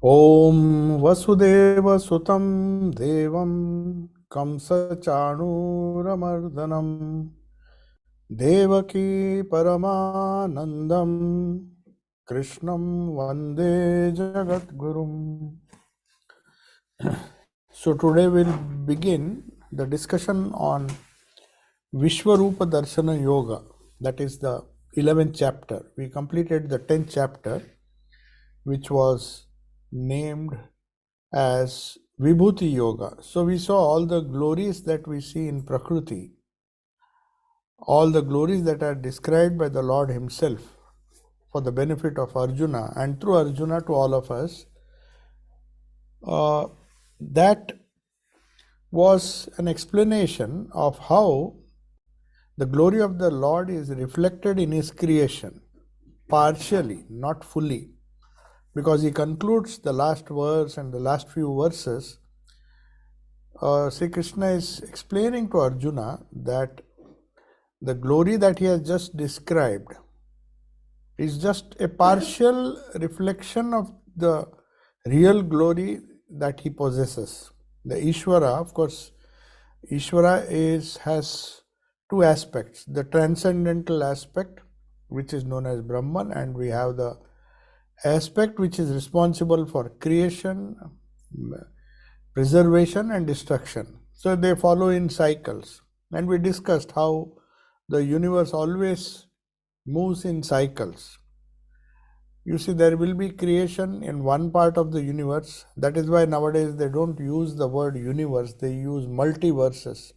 ॐ वसुदेवसुतं देवं कंसचाणूरमर्दनं देवकी परमानन्दं कृष्णं वन्दे जगद्गुरुम्. So today we'll begin the discussion on Vishwarupa Darshana Yoga, that is the 11th chapter. We completed the 10th chapter, which was named as Vibhuti Yoga. So we saw all the glories that we see in Prakriti, all the glories that are described by the Lord Himself for the benefit of Arjuna and through Arjuna to all of us. That was an explanation of how the glory of the Lord is reflected in His creation, partially, not fully, because He concludes the last verse and the last few verses. Sri Krishna is explaining to Arjuna that the glory that he has just described is just a partial reflection of the real glory that he possesses. The Ishvara, of course, Ishvara has two aspects. The transcendental aspect, which is known as Brahman, and we have the aspect which is responsible for creation, preservation and destruction. So they follow in cycles. And we discussed how the universe always moves in cycles. You see, there will be creation in one part of the universe. That is why nowadays they don't use the word universe, they use multiverses.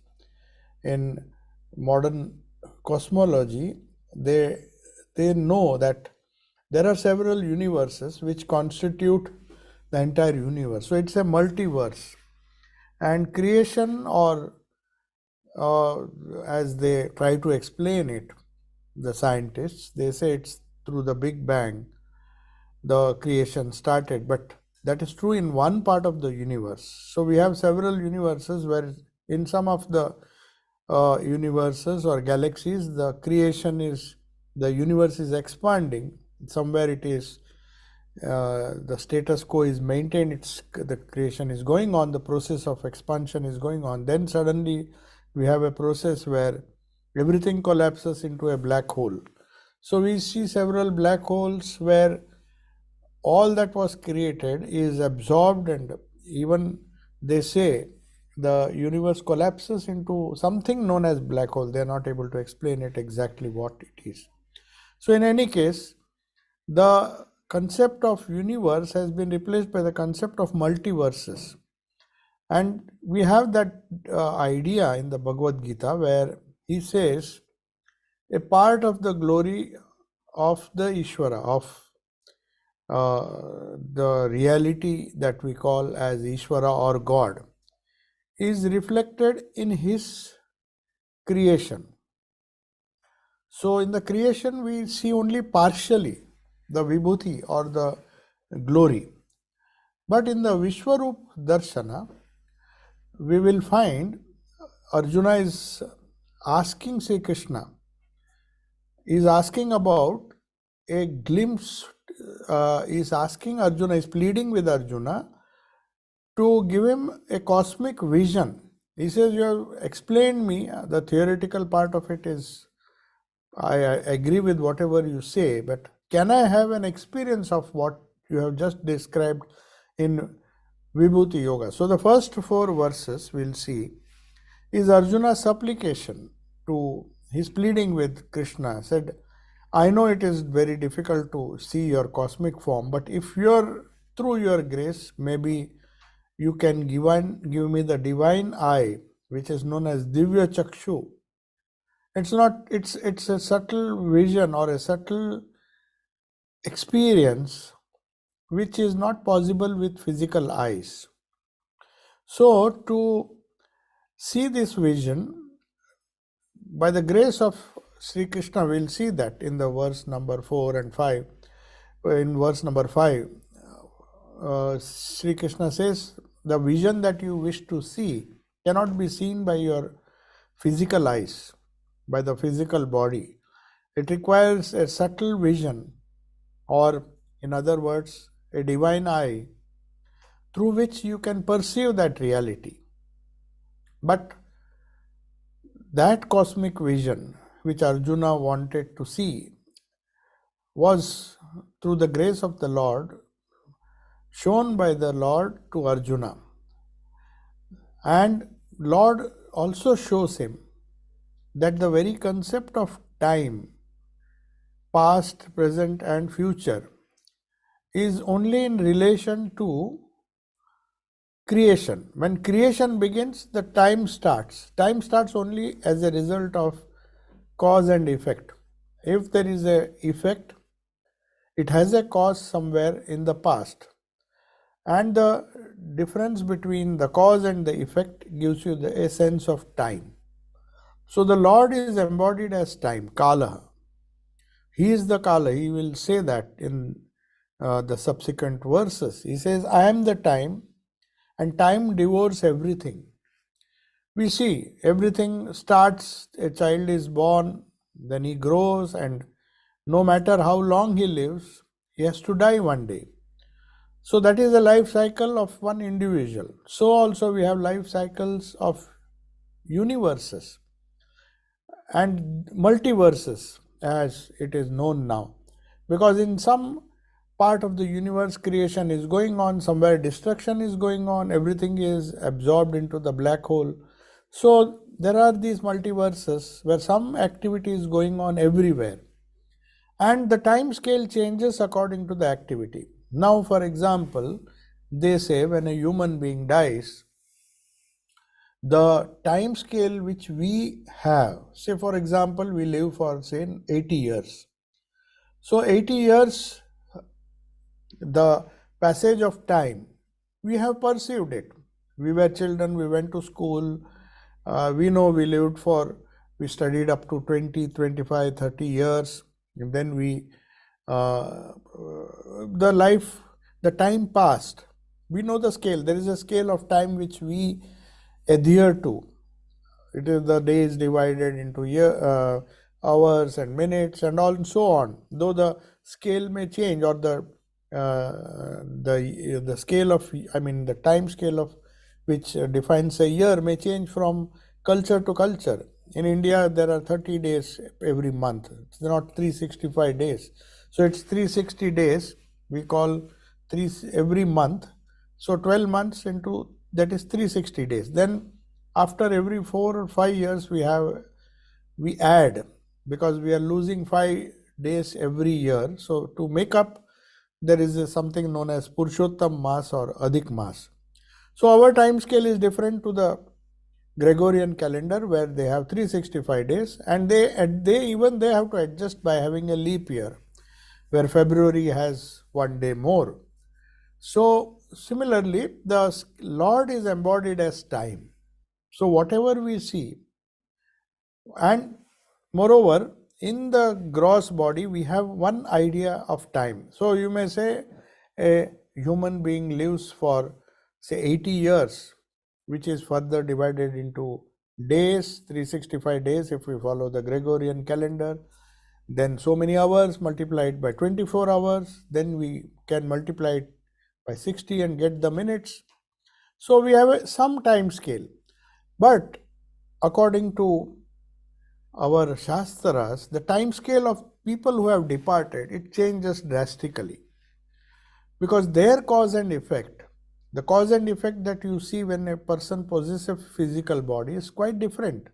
In modern cosmology, they know that there are several universes which constitute the entire universe. So it's a multiverse. And creation, or as they try to explain it, the scientists, they say it's through the Big Bang the creation started, but that is true in one part of the universe. So we have several universes where in some of the universes or galaxies, the universe is expanding. Somewhere it is the status quo is maintained, the creation is going on, the process of expansion is going on. Then suddenly we have a process where everything collapses into a black hole. So we see several black holes where all that was created is absorbed, and even they say the universe collapses into something known as black hole. They are not able to explain it exactly what it is. So in any case, the concept of universe has been replaced by the concept of multiverses. And we have that idea in the Bhagavad Gita where he says a part of the glory of the Ishvara, of the reality that we call as Ishvara or God, is reflected in His creation. So in the creation we see only partially the Vibhuti or the glory. But in the Vishwarup Darshana, we will find Arjuna is asking Sri Krishna, is asking about a glimpse, is asking Arjuna, is pleading with Arjuna to give him a cosmic vision. He says, you have explained me, the theoretical part of it is, I agree with whatever you say, but can I have an experience of what you have just described in Vibhuti Yoga? So the first four verses we'll see is Arjuna's supplication to his pleading with Krishna. Said, I know it is very difficult to see your cosmic form, but if through your grace, maybe you can give me the divine eye, which is known as Divya Chakshu. It's a subtle vision or a subtle experience which is not possible with physical eyes. So to see this vision, by the grace of Sri Krishna, we'll see that in the verse number 4 and 5. In verse number 5, Sri Krishna says, the vision that you wish to see cannot be seen by your physical eyes, by the physical body. It requires a subtle vision, or in other words, a divine eye, through which you can perceive that reality. But that cosmic vision which Arjuna wanted to see was, through the grace of the Lord, shown by the Lord to Arjuna. And Lord also shows him that the very concept of time, past, present and future, is only in relation to creation. When creation begins, the time starts. Time starts only as a result of cause and effect. If there is a effect, it has a cause somewhere in the past. And the difference between the cause and the effect gives you the essence of time. So the Lord is embodied as time, Kala. He is the Kala. He will say that in the subsequent verses. He says, I am the time, and time devours everything. We see everything starts, a child is born, then he grows, and no matter how long he lives, he has to die one day. So that is the life cycle of one individual. So also we have life cycles of universes and multiverses, as it is known now. Because in some part of the universe, creation is going on, somewhere destruction is going on, everything is absorbed into the black hole. So there are these multiverses where some activity is going on everywhere. And the time scale changes according to the activity. Now, for example, they say when a human being dies, the time scale which we have, say for example, we live for say 80 years. So 80 years, the passage of time, we have perceived it. We were children, we went to school, we know we lived we studied up to 20, 25, 30 years, and then the time passed. We know the scale. There is a scale of time which we adhere to. It is the days divided into hours and minutes and all and so on. Though the scale may change, or the scale of, the time scale of which defines a year may change from culture to culture. In India, there are 30 days every month. It's not 365 days. So it's 360 days. We call every month. So 12 months into that is 360 days. Then after every 4 or 5 years we add, because we are losing 5 days every year. So to make up, there is something known as Purushottam Mas or Adhik Mas. So our time scale is different to the Gregorian calendar, where they have 365 days, and they have to adjust by having a leap year, where February has 1 day more. So similarly, the Lord is embodied as time. So whatever we see, and moreover, in the gross body, we have one idea of time. So you may say a human being lives for say 80 years, which is further divided into days, 365 days if we follow the Gregorian calendar. Then so many hours multiplied by 24 hours. Then we can multiply it by 60 and get the minutes. So we have some time scale. But according to our Shastras, the time scale of people who have departed, it changes drastically. Because their cause and effect, the cause and effect that you see when a person possesses a physical body is quite different.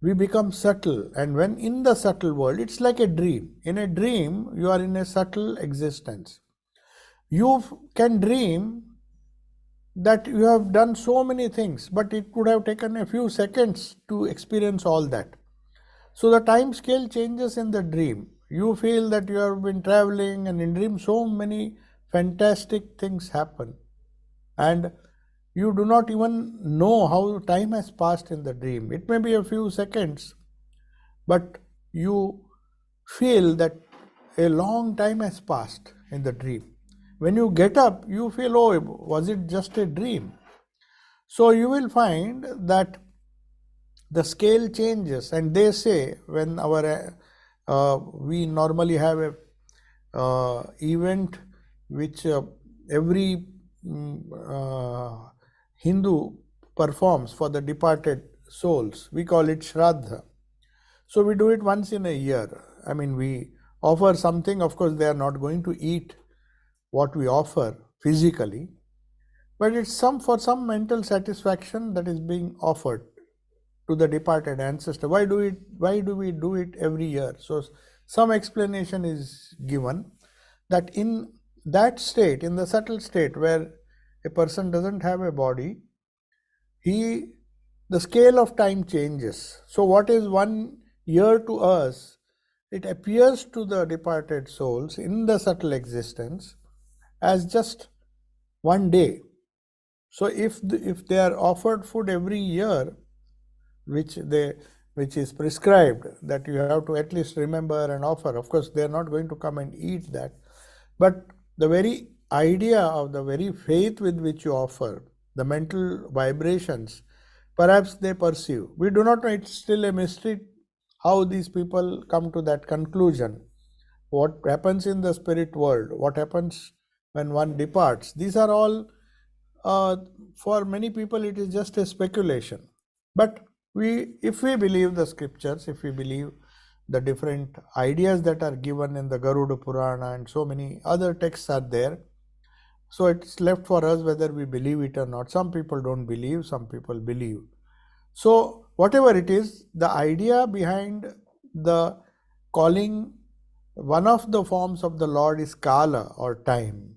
We become subtle, and when in the subtle world, it's like a dream. In a dream, you are in a subtle existence. You can dream that you have done so many things, but it could have taken a few seconds to experience all that. So the time scale changes in the dream. You feel that you have been traveling, and in dream so many fantastic things happen. And you do not even know how time has passed in the dream. It may be a few seconds, but you feel that a long time has passed in the dream. When you get up, you feel, oh, was it just a dream? So you will find that the scale changes, and they say when we normally have a event which every Hindu performs for the departed souls. We call it Shraddha. So we do it once in a year. I mean, we offer something. Of course, they are not going to eat what we offer physically, but it's for some mental satisfaction that is being offered to the departed ancestor. Why do we do it every year? So some explanation is given that in that state, in the subtle state where a person doesn't have a body, the scale of time changes. So what is 1 year to us, it appears to the departed souls in the subtle existence as just 1 day. So if they are offered food every year, which is prescribed, that you have to at least remember and offer. Of course, they are not going to come and eat that, but the very idea of the very faith with which you offer, the mental vibrations, perhaps they perceive. We do not know. It's still a mystery how these people come to that conclusion. What happens in the spirit world? What happens when one departs? These are all, for many people, it is just a speculation. But if we believe the scriptures, if we believe the different ideas that are given in the Garuda Purana and so many other texts are there, so it's left for us whether we believe it or not. Some people don't believe, some people believe. So whatever it is, the idea behind the calling one of the forms of the Lord is Kala or time,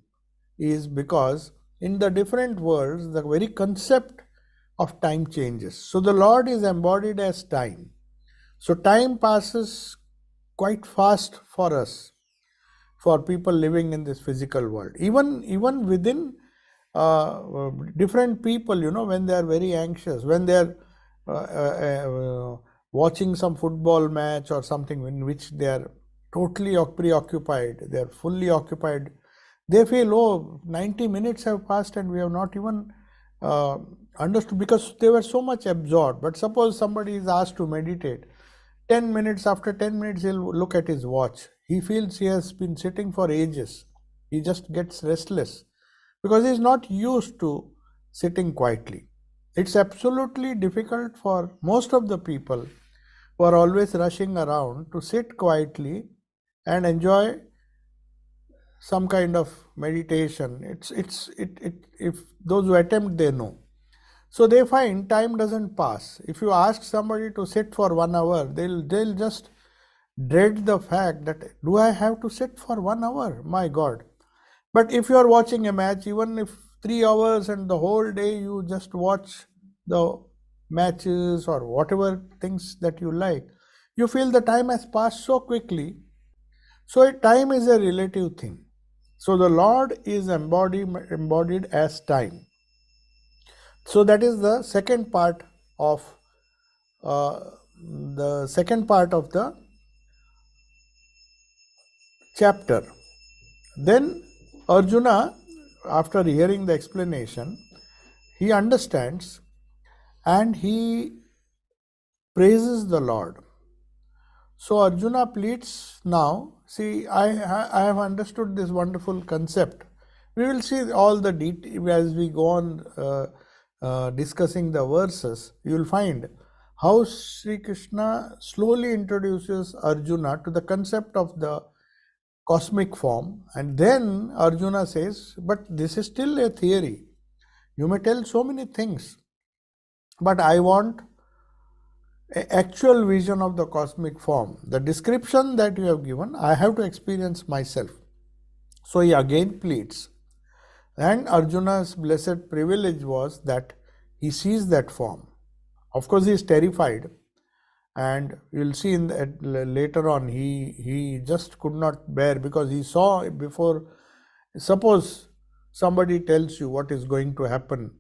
is because in the different worlds, the very concept of time changes. So the Lord is embodied as time. So time passes quite fast for us, for people living in this physical world. Even within different people, when they are very anxious, when they are watching some football match or something in which they are totally preoccupied, they are fully occupied, they feel, oh, 90 minutes have passed and we have not even understood, because they were so much absorbed. But suppose somebody is asked to meditate, 10 minutes, after 10 minutes, he'll look at his watch. He feels he has been sitting for ages. He just gets restless because he is not used to sitting quietly. It's absolutely difficult for most of the people who are always rushing around to sit quietly and enjoy some kind of meditation. If those who attempt, they know. So they find time doesn't pass. If you ask somebody to sit for 1 hour, they'll just dread the fact that, do I have to sit for 1 hour? My God. But if you are watching a match, even if 3 hours and the whole day you just watch the matches or whatever things that you like, you feel the time has passed so quickly. So time is a relative thing. So the Lord is embodied as time. So that is the second part of the chapter. Then Arjuna, after hearing the explanation, he understands and he praises the Lord. So Arjuna pleads now, see, I have understood this wonderful concept. We will see all the details as we go on discussing the verses. You will find how Sri Krishna slowly introduces Arjuna to the concept of the cosmic form, and then Arjuna says, but this is still a theory. You may tell so many things, but I want an actual vision of the cosmic form. The description that you have given, I have to experience myself. So he again pleads. And Arjuna's blessed privilege was that he sees that form. Of course, he is terrified, and you'll see in that later on, he just could not bear, because he saw before. Suppose somebody tells you what is going to happen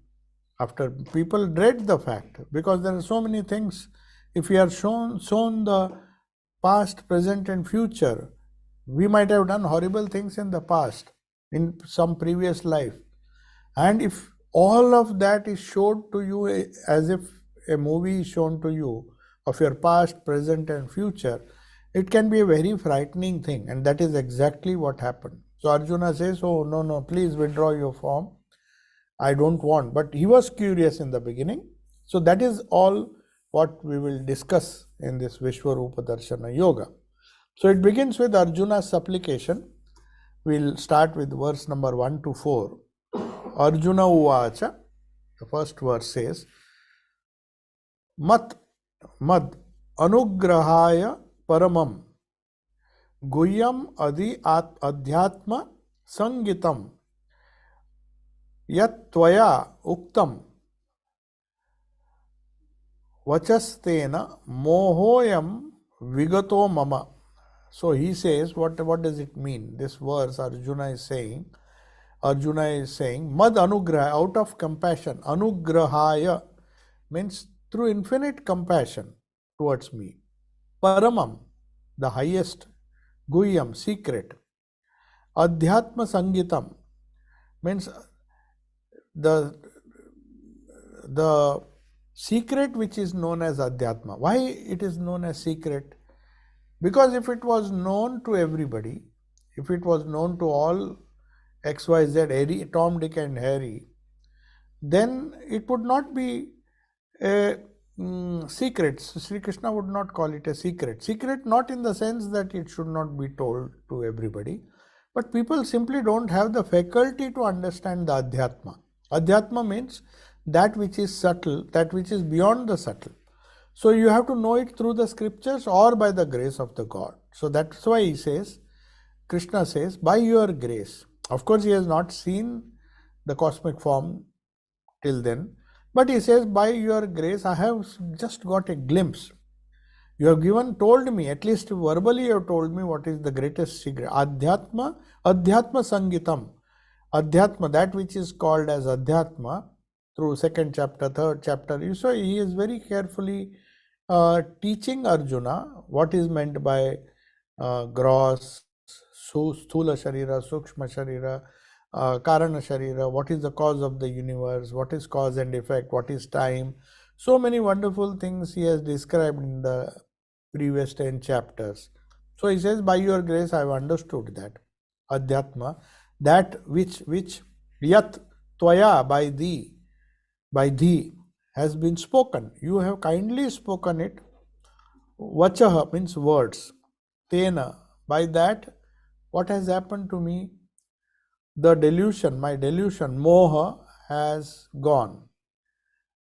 after, people dread the fact, because there are so many things. If we are shown the past, present and future, we might have done horrible things in the past, in some previous life. And if all of that is showed to you as if a movie is shown to you of your past, present and future, it can be a very frightening thing. And that is exactly what happened. So Arjuna says, oh, no, please withdraw your form. I don't want. But he was curious in the beginning. So that is all what we will discuss in this Vishwarupa Darshana Yoga. So it begins with Arjuna's supplication. We'll start with verse number 1 to 4. Arjuna Uvacha, the first verse says, Mat Mad Anugrahaya Paramam Guhyam Adi Adhyatma Sangitam Yat Tvaya Uktam Vachastena Mohoyam Vigato Mama. So he says, what does it mean? This verse Arjuna is saying, Mad Anugraha, out of compassion. Anugrahaya means through infinite compassion towards me. Paramam, the highest. Guhyam, secret. Adhyatma Sangitam means the secret which is known as Adhyatma. Why it is known as secret? Because if it was known to everybody, if it was known to all XYZ, Tom, Dick and Harry, then it would not be a secret. So Sri Krishna would not call it a secret. Secret not in the sense that it should not be told to everybody, but people simply don't have the faculty to understand the Adhyatma. Adhyatma means that which is subtle, that which is beyond the subtle. So you have to know it through the scriptures or by the grace of the God. So that's why he says, Krishna says, by your grace. Of course, he has not seen the cosmic form till then, but he says, by your grace, I have just got a glimpse. You have told me, at least verbally you have told me what is the greatest secret. Adhyatma Sangitam. Adhyatma, that which is called as Adhyatma, through second chapter, third chapter. You saw he is very carefully teaching Arjuna what is meant by gross, Sthula Sharira, Sukshma Sharira, Karana Sharira, what is the cause of the universe, what is cause and effect, what is time. So many wonderful things he has described in the previous 10 chapters. So he says, by your grace I have understood that. Adhyatma, that which Yat Tvaya, by thee has been spoken. You have kindly spoken it. Vachaha means words. Tena, by that, what has happened to me? The delusion, my delusion, moha, has gone.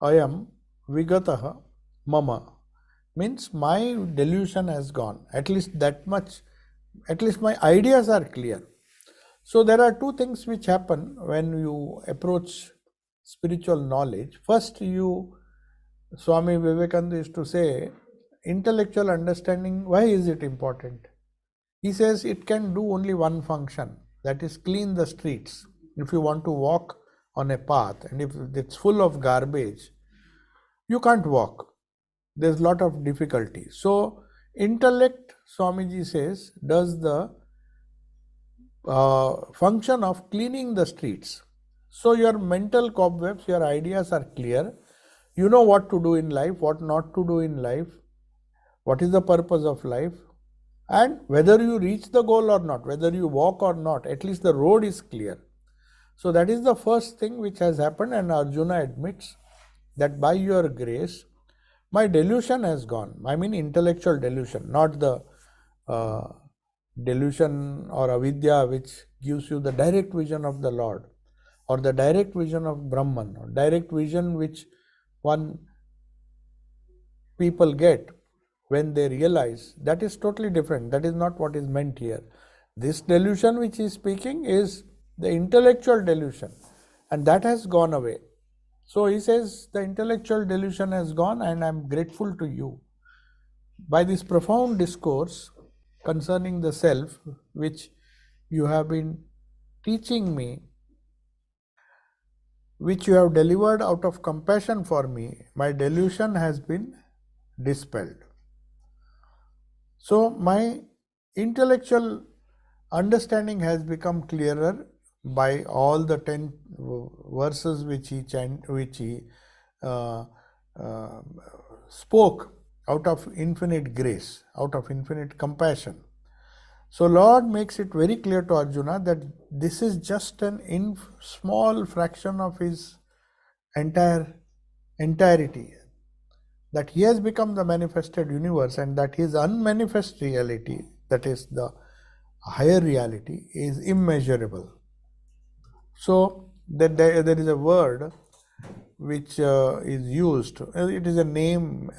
Ayam vigataha mama, means my delusion has gone. At least that much, at least my ideas are clear. So there are two things which happen when you approach spiritual knowledge. First, Swami Vivekananda used to say, intellectual understanding, why is it important? He says it can do only one function, that is clean the streets. If you want to walk on a path and if it's full of garbage, you can't walk. There's a lot of difficulty. So intellect, Swamiji says, does the function of cleaning the streets. So your mental cobwebs, your ideas are clear. You know what to do in life, what not to do in life, what is the purpose of life, and whether you reach the goal or not, whether you walk or not, at least the road is clear. So that is the first thing which has happened, and Arjuna admits that by your grace, my delusion has gone. I mean intellectual delusion, not the delusion or avidya which gives you the direct vision of the Lord, or the direct vision of Brahman, or direct vision which people get when they realize. That is totally different. That is not what is meant here. This delusion which he is speaking is the intellectual delusion, and that has gone away. So he says the intellectual delusion has gone, and I am grateful to you. By this profound discourse concerning the self, which you have been teaching me, which you have delivered out of compassion for me, my delusion has been dispelled. So my intellectual understanding has become clearer by all the 10 verses which he spoke out of infinite grace, out of infinite compassion. So Lord makes it very clear to Arjuna that this is just an small fraction of his entirety, that he has become the manifested universe, and that his unmanifest reality, that is the higher reality, is immeasurable. So that there is a word which is used. It is a name.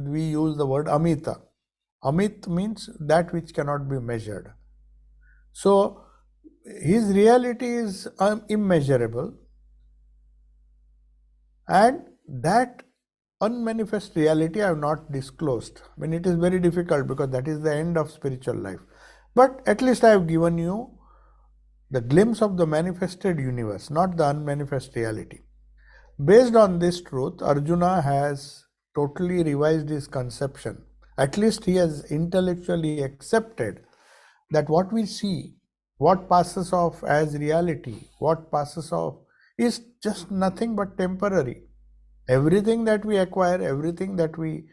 We use the word Amita. Amit means that which cannot be measured. So his reality is immeasurable, and that unmanifest reality I have not disclosed. I mean, it is very difficult because that is the end of spiritual life. But at least I have given you the glimpse of the manifested universe, not the unmanifest reality. Based on this truth, Arjuna has totally revised his conception. At least he has intellectually accepted that what we see, what passes off as reality, what passes off is just nothing but temporary. Everything that we acquire, everything that we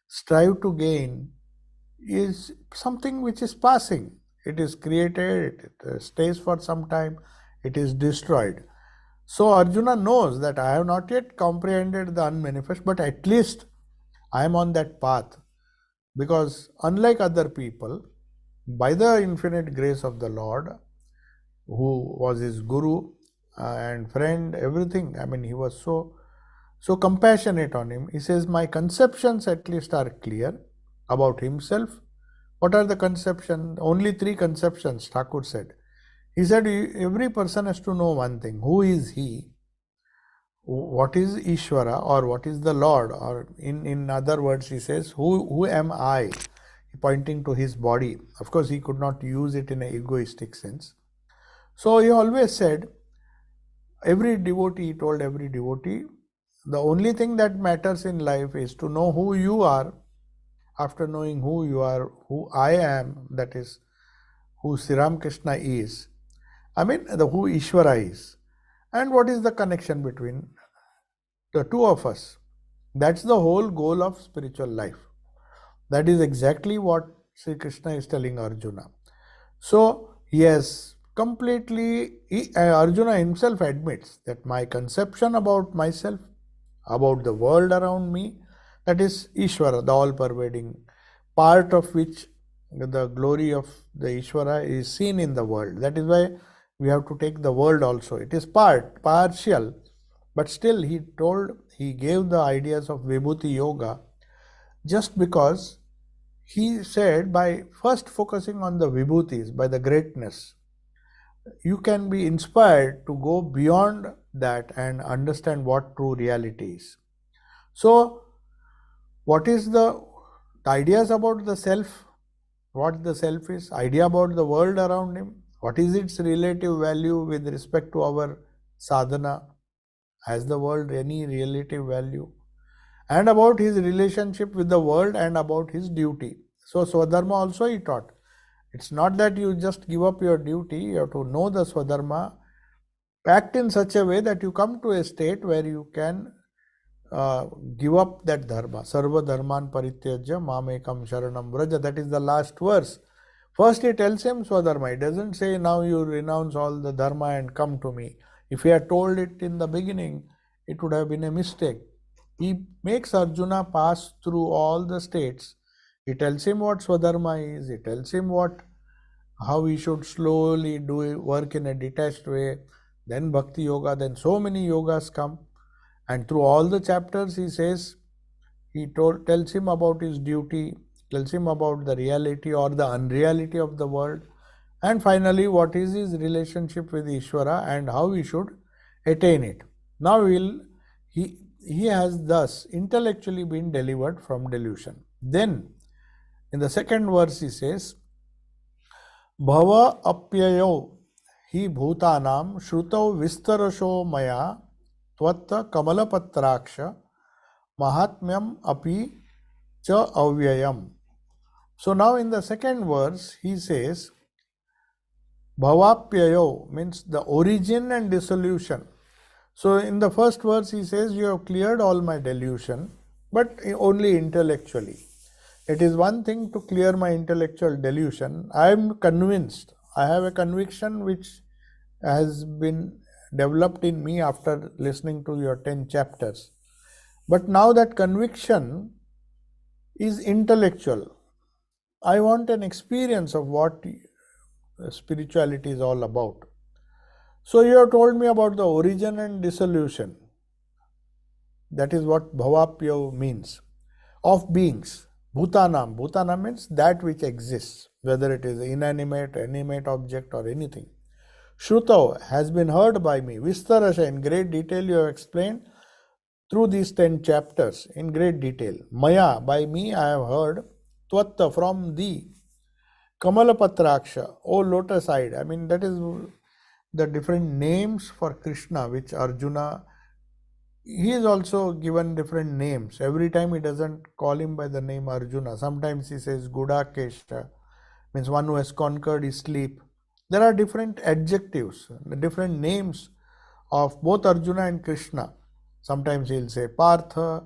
strive to gain is something which is passing. It is created, it stays for some time, it is destroyed. So Arjuna knows that I have not yet comprehended the unmanifest, but at least I am on that path, because unlike other people, by the infinite grace of the Lord, who was his guru and friend, everything, I mean, he was so compassionate on him. He says, my conceptions at least are clear about himself. What are the conceptions? Only 3 conceptions, Thakur said. He said, every person has to know one thing. Who is he? What is Ishvara, or what is the Lord? Or in other words, he says, who am I? Pointing to his body. Of course, he could not use it in an egoistic sense. So he always said, every devotee, he told every devotee, the only thing that matters in life is to know who you are. After knowing who you are, who I am, that is, who Sri Ram Krishna is, I mean, who Ishvara is, and what is the connection between the two of us. That's the whole goal of spiritual life. That is exactly what Sri Krishna is telling Arjuna. So, yes, Arjuna himself admits that my conception about myself, about the world around me, that is Ishvara, the all-pervading part of which the glory of the Ishvara is seen in the world. That is why we have to take the world also. It is partial, but still he gave the ideas of Vibhuti Yoga just because he said, by first focusing on the Vibhutis, by the greatness, you can be inspired to go beyond that and understand what true reality is. So, what is the ideas about the self? What the self is? Idea about the world around him? What is its relative value with respect to our sadhana? Has the world any relative value? And about his relationship with the world and about his duty. So Swadharma also he taught. It's not that you just give up your duty, you have to know the Swadharma, act in such a way that you come to a state where you can give up that dharma. Sarva dharman parityajya mamekam sharanam vraja. That is the last verse. First he tells him Swadharma. He doesn't say now you renounce all the dharma and come to me. If he had told it in the beginning, it would have been a mistake. He makes Arjuna pass through all the states. He tells him what Swadharma is. He tells him how he should slowly do work in a detached way. Then Bhakti Yoga. Then so many yogas come. And through all the chapters he tells him about his duty, tells him about the reality or the unreality of the world, and finally what is his relationship with Ishvara and how he should attain it. Now he has thus intellectually been delivered from delusion. Then in the second verse he says, Bhava apyayo hi bhutanam shrutau vistarasho maya tvatta kamalapatraksha mahatmyam api cha avyayam. So now in the second verse he says, Bhavapyayo means the origin and dissolution. So in the first verse he says, you have cleared all my delusion, but only intellectually. It is one thing to clear my intellectual delusion. I am convinced. I have a conviction which has been developed in me after listening to your 10 chapters. But now that conviction is intellectual. I want an experience of what spirituality is all about. So you have told me about the origin and dissolution. That is what bhavapya means. Of beings. Bhutanam. Bhutanam means that which exists, whether it is inanimate, animate object or anything. Shrutau has been heard by me. Vistarasha, in great detail you have explained through these 10 chapters in great detail. Maya, by me I have heard. Tvatta, from thee. Kamalapatraksha, O lotus-eyed. I mean, that is the different names for Krishna which Arjuna, he is also given different names. Every time he doesn't call him by the name Arjuna. Sometimes he says Gudakesha, means one who has conquered his sleep. There are different adjectives, different names of both Arjuna and Krishna. Sometimes he'll say Partha,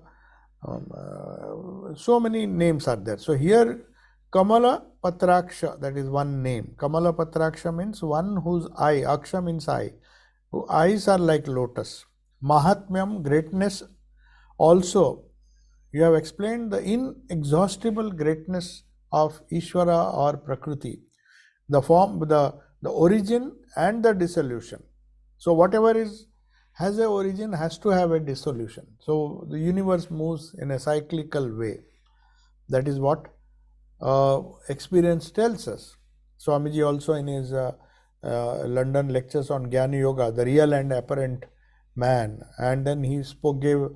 so many names are there. So here Kamala Patraksha, that is one name. Kamala Patraksha means one whose eye, Aksha means eye, whose eyes are like lotus. Mahatmyam, greatness. Also, you have explained the inexhaustible greatness of Ishvara or Prakriti, the form, the origin and the dissolution. So whatever has a origin has to have a dissolution. So the universe moves in a cyclical way. That is what experience tells us. Swamiji also in his London lectures on Jnana Yoga, the real and apparent man, and then he gave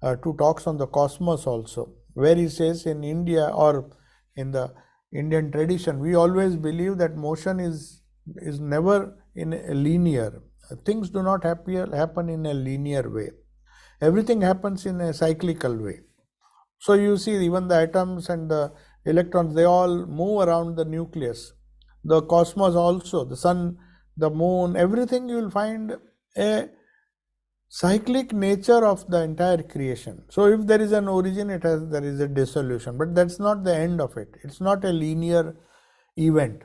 2 talks on the cosmos also, where he says in India or in the Indian tradition, we always believe that motion is never in a linear. Things do not happen in a linear way. Everything happens in a cyclical way. So you see, even the atoms and the electrons, they all move around the nucleus. The cosmos also, the sun, the moon, everything you will find a cyclic nature of the entire creation. So if there is an origin, there is a dissolution, but that's not the end of it. It's not a linear event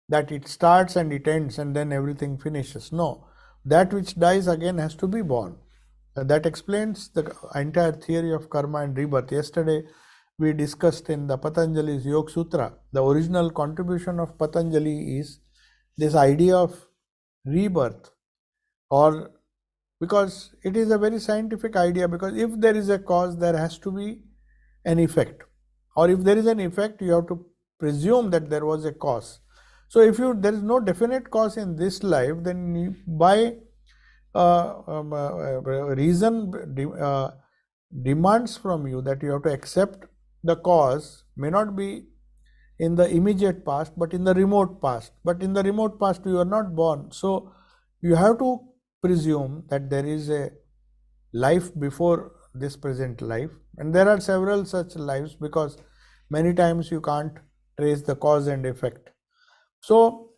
that it starts and it ends and then everything finishes. No, that which dies again has to be born. That explains the entire theory of karma and rebirth. Yesterday we discussed in the Patanjali's Yoga Sutra, the original contribution of Patanjali is this idea of rebirth, or because it is a very scientific idea, because if there is a cause, there has to be an effect, or if there is an effect, you have to presume that there was a cause. So if there is no definite cause in this life, then by reason demands from you that you have to accept the cause, may not be in the immediate past but in the remote past. But in the remote past you are not born, so you have to presume that there is a life before this present life, and there are several such lives, because many times you can't trace the cause and effect. So,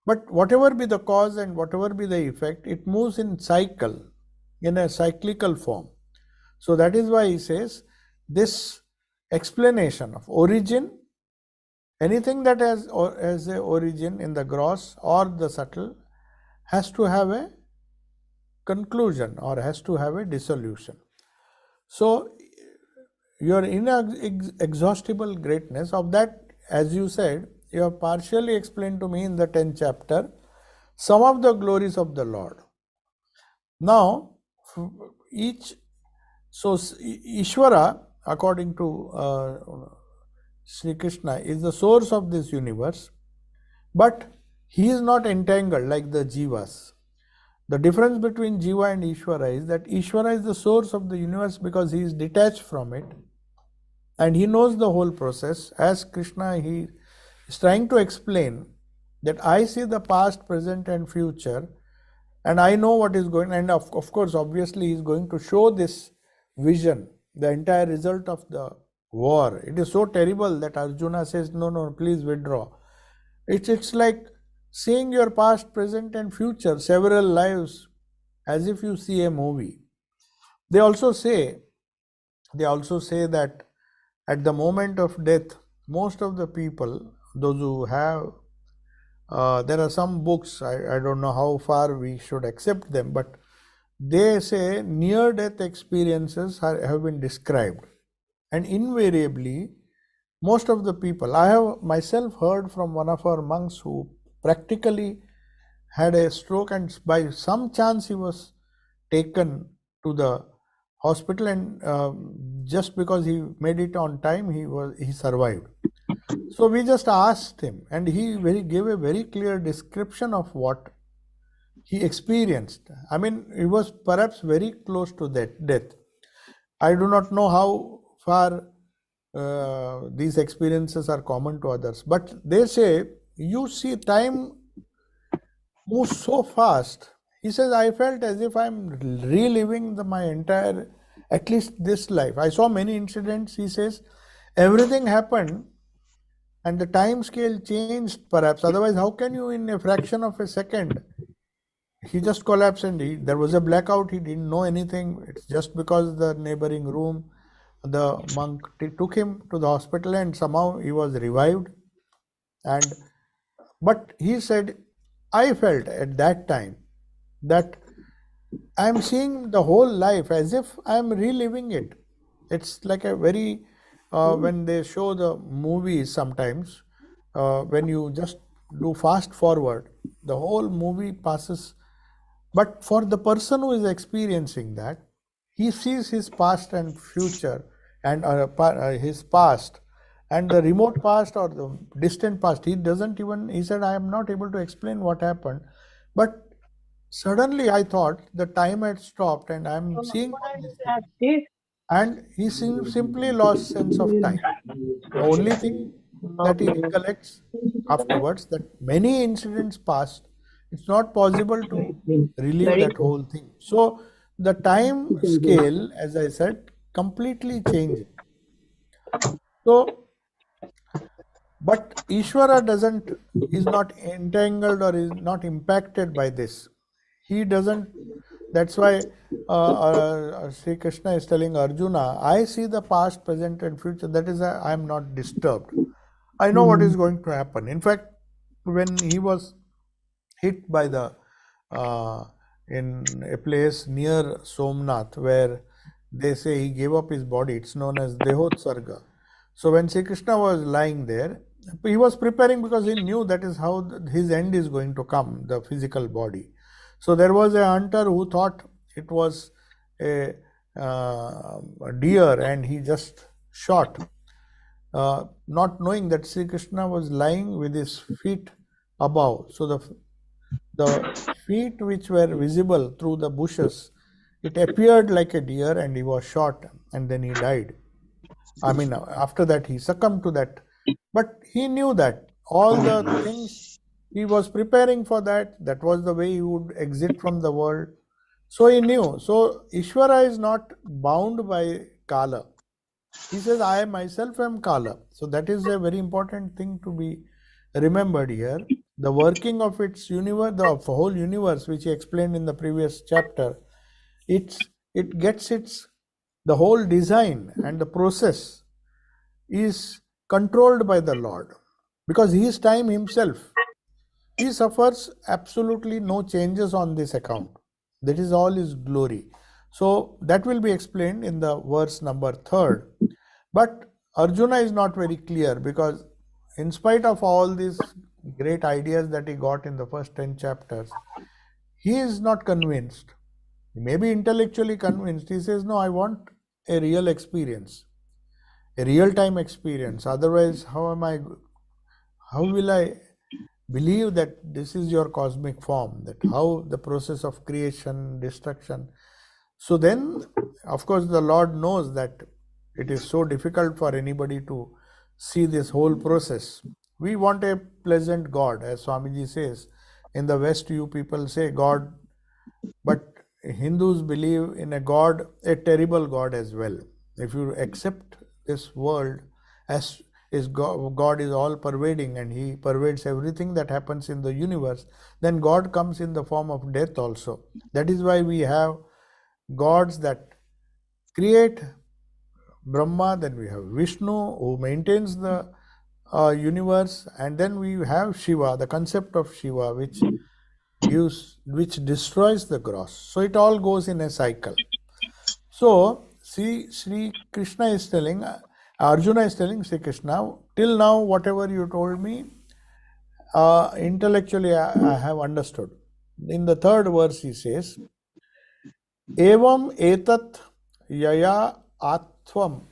but whatever be the cause and whatever be the effect, it moves in cycle, in a cyclical form. So that is why he says this explanation of origin, anything that has a origin in the gross or the subtle, has to have a conclusion or has to have a dissolution. So your inexhaustible greatness of that, as you said, you have partially explained to me in the 10th chapter some of the glories of the Lord. Now, Ishvara, according to Sri Krishna, is the source of this universe, but he is not entangled like the Jivas. The difference between Jiva and Ishvara is that Ishvara is the source of the universe because he is detached from it and he knows the whole process. As Krishna, he is trying to explain that I see the past, present and future, and I know what is going on. And of course, obviously, he is going to show this vision, the entire result of the war. It is so terrible that Arjuna says, no, please withdraw. It's like seeing your past, present and future, several lives, as if you see a movie. They also say that at the moment of death, most of the people, those who have, there are some books, I don't know how far we should accept them, but they say near death experiences have been described. And invariably, most of the people, I have myself heard from one of our monks who practically had a stroke, and by some chance he was taken to the hospital, and just because he made it on time, he survived. So we just asked him, and he gave a very clear description of what he experienced. I mean, he was perhaps very close to that death. I do not know how far these experiences are common to others, but they say you see time moves so fast. He says, I felt as if I'm reliving my entire, at least this life. I saw many incidents. He says, everything happened and the time scale changed perhaps. Otherwise, how can you in a fraction of a second? He just collapsed, and there was a blackout. He didn't know anything. It's just because the neighboring room, the monk took him to the hospital, and somehow he was revived. And but he said, I felt at that time that I'm seeing the whole life as if I'm reliving it. It's like a very, when they show the movies sometimes, when you just do fast forward, the whole movie passes. But for the person who is experiencing that, he sees his past and future, and his past and the remote past or the distant past. He doesn't even, he said, I am not able to explain what happened. But suddenly I thought the time had stopped and I'm seeing all these things. And he simply lost sense of time. The only thing that he recollects afterwards, that many incidents passed, it's not possible to relive Very that good. whole thing. So the time scale, as I said, completely changed. So, but Ishvara is not entangled or is not impacted by this. He doesn't. That's why Sri Krishna is telling Arjuna, I see the past, present, and future. That is, I am not disturbed. I know what is going to happen. In fact, when he was hit by the in a place near Somnath, where they say he gave up his body, it's known as Dehotsarga. So when Sri Krishna was lying there, he was preparing because he knew that is how his end is going to come, the physical body. So there was a hunter who thought it was a, a deer, and he just shot, not knowing that Sri Krishna was lying with his feet above. So the feet which were visible through the bushes, it appeared like a deer, and he was shot, and then he died. I mean, after that he succumbed to that. But he knew that all the things, he was preparing for that. That was the way he would exit from the world. So he knew. So Ishvara is not bound by Kala. He says, I myself am Kala. So that is a very important thing to be remembered here. The working of its universe, the whole universe, which he explained in the previous chapter, it gets the whole design and the process is controlled by the Lord, because he is time himself. He suffers absolutely no changes on this account. That is all his glory. So that will be explained in the verse number 3. But Arjuna is not very clear, because in spite of all these great ideas that he got in the first 10 chapters, he is not convinced. He may be intellectually convinced. He says, no, I want a real experience, a real-time experience. Otherwise, how will I believe that this is your cosmic form, that how the process of creation, destruction. So then, of course, the Lord knows that it is so difficult for anybody to see this whole process. We want a pleasant God, as Swamiji says. In the West, you people say God, but Hindus believe in a God, a terrible God as well. If you accept this world as is God is all pervading and he pervades everything that happens in the universe, then God comes in the form of death also. That is why we have gods that create Brahma, then we have Vishnu who maintains the universe, and then we have Shiva, the concept of Shiva, which destroys the gross. So it all goes in a cycle. So Sri Krishna is telling, Arjuna is telling Sri Krishna, till now whatever you told me, intellectually I have understood. In the third verse he says, Evam etat yaya atvam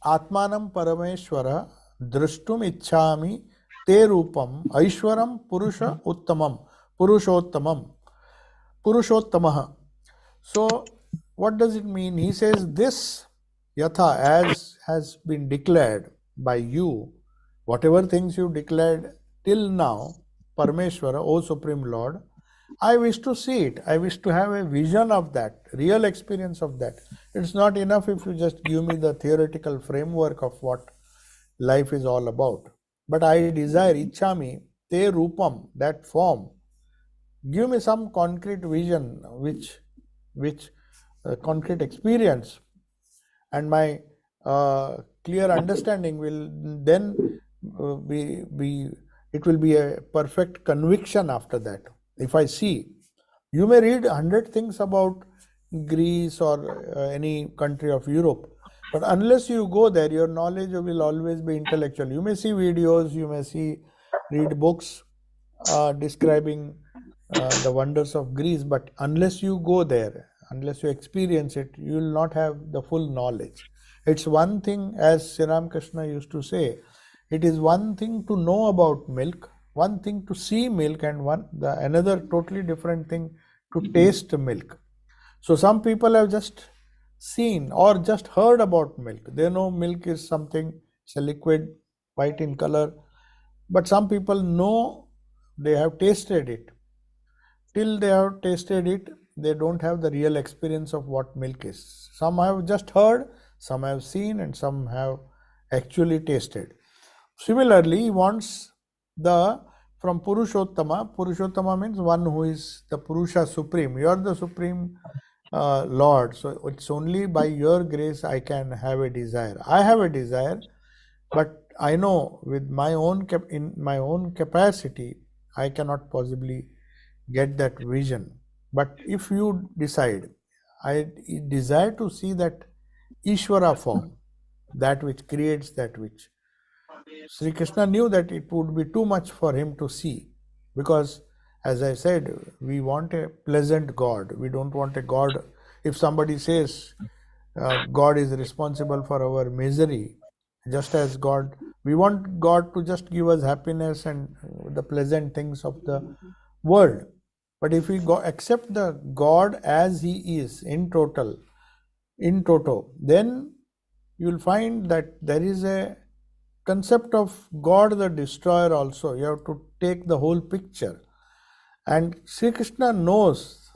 atmanam parameshwara drashtum ichhami te rupam aishwaram purushottamah. So what does it mean? He says this yatha, as has been declared by you, whatever things you declared till now, Parameshwara, O Supreme Lord, I wish to see it. I wish to have a vision of that, real experience of that. It's not enough if you just give me the theoretical framework of what life is all about. But I desire, ichhami, te rupam, that form. Give me some concrete vision, which concrete experience, and my clear understanding will then be it will be a perfect conviction after that. If I see, you may read 100 things about Greece or any country of Europe, but unless you go there, your knowledge will always be intellectual. You may see videos, you may read books describing the wonders of Greece, but unless you go there, unless you experience it, you will not have the full knowledge. It's one thing, as Sri Krishna used to say, it is one thing to know about milk, one thing to see milk, and another totally different thing to taste milk. So some people have just seen or just heard about milk. They know milk is something, it's a liquid, white in color, but some people know, they have tasted it. Till they have tasted it, they don't have the real experience of what milk is. Some have just heard, some have seen, and some have actually tasted. Similarly, he wants from Purushottama. Purushottama means one who is the Purusha Supreme. You are the Supreme Lord. So it's only by your grace I can have a desire. I have a desire, but I know with in my own capacity, I cannot possibly get that vision. But if you decide, I desire to see that Ishvara form, that which creates that which. Sri Krishna knew that it would be too much for him to see, because as I said, we want a pleasant God. We don't want a God. If somebody says God is responsible for our misery, just as we want God to just give us happiness and the pleasant things of the world. But if we accept the God as he is in toto, then you will find that there is a concept of God the destroyer also. You have to take the whole picture. And Sri Krishna knows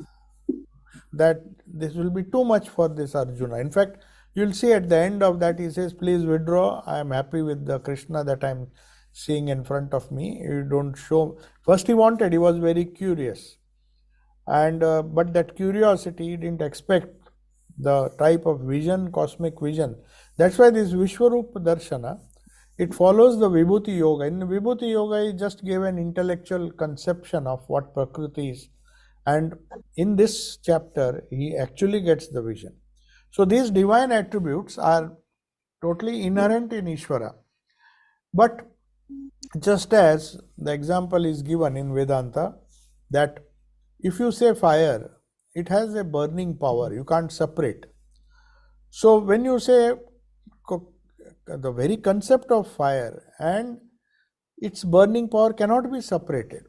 that this will be too much for this Arjuna. In fact, you'll see at the end of that he says, please withdraw. I am happy with the Krishna that I am seeing in front of me. You don't show. First he was very curious. And but that curiosity, he didn't expect the type of vision, cosmic vision. That's why this Vishwarupa Darshana, it follows the Vibhuti Yoga. In Vibhuti Yoga, he just gave an intellectual conception of what Prakriti is. And in this chapter, he actually gets the vision. So these divine attributes are totally inherent in Ishvara. But just as the example is given in Vedanta, that if you say fire, it has a burning power, you can't separate. So when you say the very concept of fire and its burning power cannot be separated.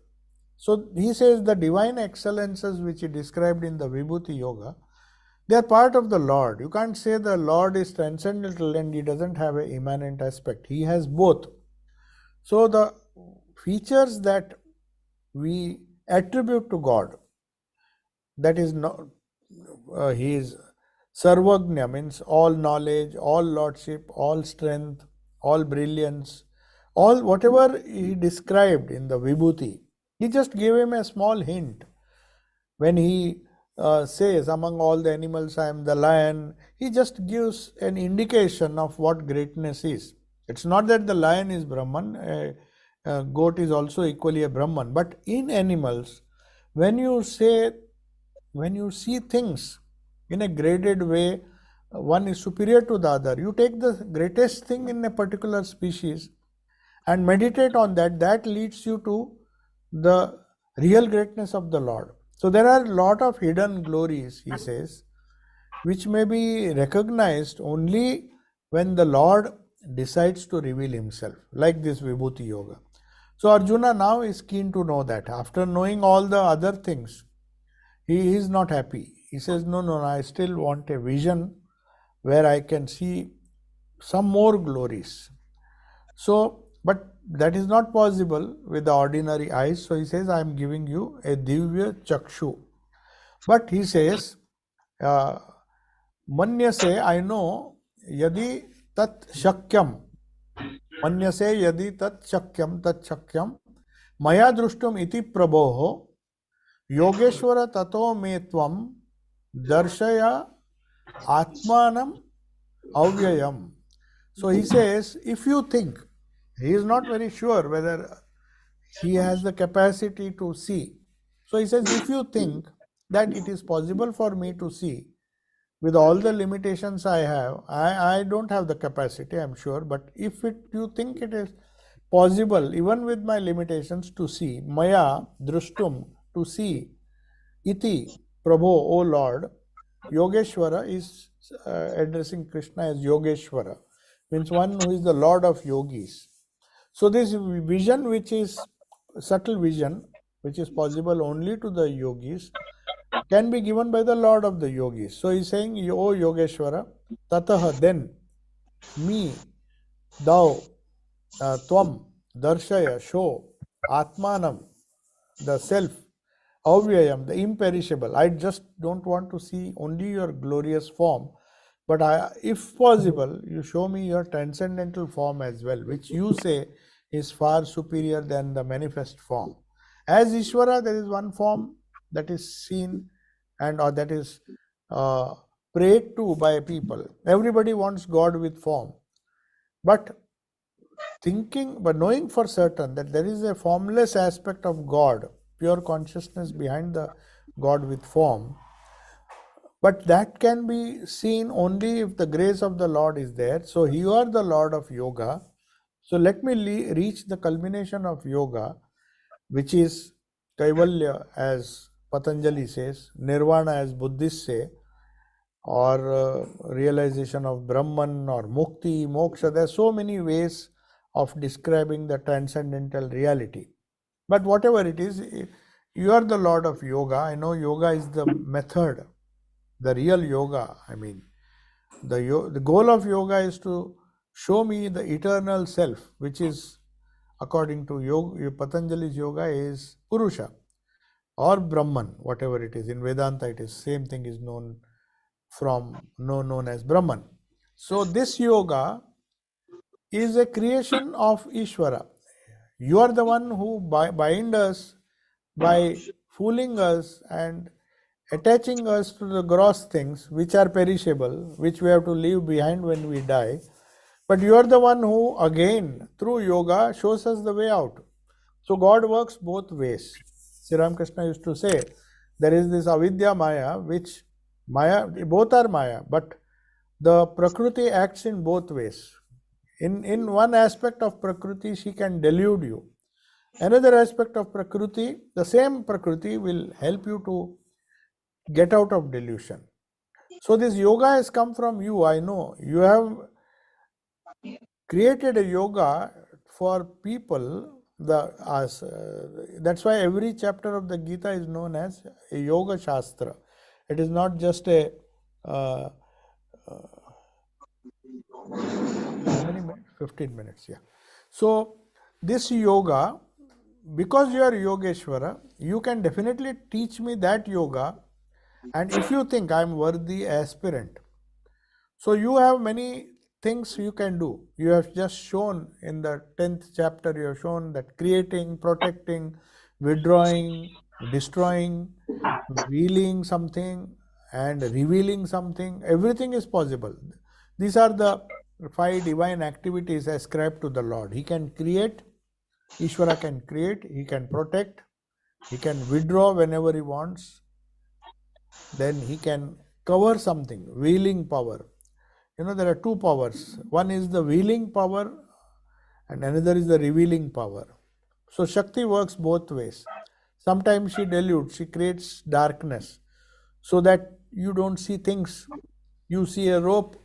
So he says the divine excellences which he described in the Vibhuti Yoga, they are part of the Lord. You can't say the Lord is transcendental and he doesn't have an immanent aspect. He has both. So the features that we attribute to God, that is not, he is Sarvagnya, means all knowledge, all lordship, all strength, all brilliance, all whatever he described in the Vibhuti. He just gave him a small hint when he says, among all the animals, I am the lion. He just gives an indication of what greatness is. It's not that the lion is Brahman, a goat is also equally a Brahman. But in animals, when you say, when you see things in a graded way, one is superior to the other. You take the greatest thing in a particular species and meditate on that. That leads you to the real greatness of the Lord. So there are a lot of hidden glories, he says, which may be recognized only when the Lord decides to reveal himself, like this Vibhuti Yoga. So Arjuna now is keen to know that. After knowing all the other things, he is not happy. He says, no, I still want a vision where I can see some more glories. So, but that is not possible with the ordinary eyes. So he says, I am giving you a divya chakshu. But he says, manyase, I know, yadi tat shakyam. Manyase yadi tat shakyam, maya drushtum iti prabhoho, yogeshwara tato me tvam, darshaya atmanam avyayam. So he says, if you think, he is not very sure whether he has the capacity to see. So he says, if you think that it is possible for me to see with all the limitations I have, I don't have the capacity, I'm sure, but if you think it is possible, even with my limitations, to see, maya drushtum, to see, iti, Prabho, O Lord, Yogeshwara is addressing Krishna as Yogeshwara, means one who is the Lord of yogis. So this vision, which is subtle vision, which is possible only to the yogis, can be given by the Lord of the yogis. So he's saying, O Yogeshwara, tataha, then, me, thou, tvam, darshaya, show, atmanam, the self, avyayam, the imperishable. I just don't want to see only your glorious form, but if possible, you show me your transcendental form as well, which you say is far superior than the manifest form. As Ishvara, there is one form that is seen and or that is prayed to by people. Everybody wants God with form, but knowing for certain that there is a formless aspect of God, pure consciousness behind the God with form, but that can be seen only if the grace of the Lord is there. So you are the Lord of yoga. So let me reach the culmination of yoga, which is Kaivalya, as Patanjali says, Nirvana, as Buddhists say, or realization of Brahman or Mukti, Moksha. There are so many ways of describing the transcendental reality. But whatever it is, you are the Lord of yoga. I know yoga is the method, the real yoga. I mean, the goal of yoga is to show me the eternal self, which is, according to yoga, Patanjali's yoga, is Purusha or Brahman, whatever it is. In Vedanta, it is same thing is known as Brahman. So this yoga is a creation of Ishvara. You are the one who bind us by fooling us and attaching us to the gross things which are perishable, which we have to leave behind when we die. But you are the one who, again, through yoga, shows us the way out. So God works both ways. Sri Ramakrishna used to say, there is this avidya maya, which maya, both are maya, but the Prakriti acts in both ways. In one aspect of Prakriti, she can delude you. Another aspect of Prakriti, the same Prakriti will help you to get out of delusion. So this yoga has come from you. I know you have created a yoga for people. That's why every chapter of the Gita is known as a yoga shastra. It is not just a how many minutes? 15 minutes, yeah. So this yoga, because you are Yogeshwara, you can definitely teach me that yoga. And if you think I am worthy aspirant, so you have many things you can do. You have just shown in the 10th chapter, you have shown that creating, protecting, withdrawing, destroying, wheeling something, and revealing something. Everything is possible. These are the 5 divine activities ascribed to the Lord. He can create, Ishvara can create, he can protect, he can withdraw whenever he wants, then he can cover something, wheeling power. There are 2 powers. One is the wheeling power and another is the revealing power. So Shakti works both ways. Sometimes she dilutes, she creates darkness so that you don't see things. You see a rope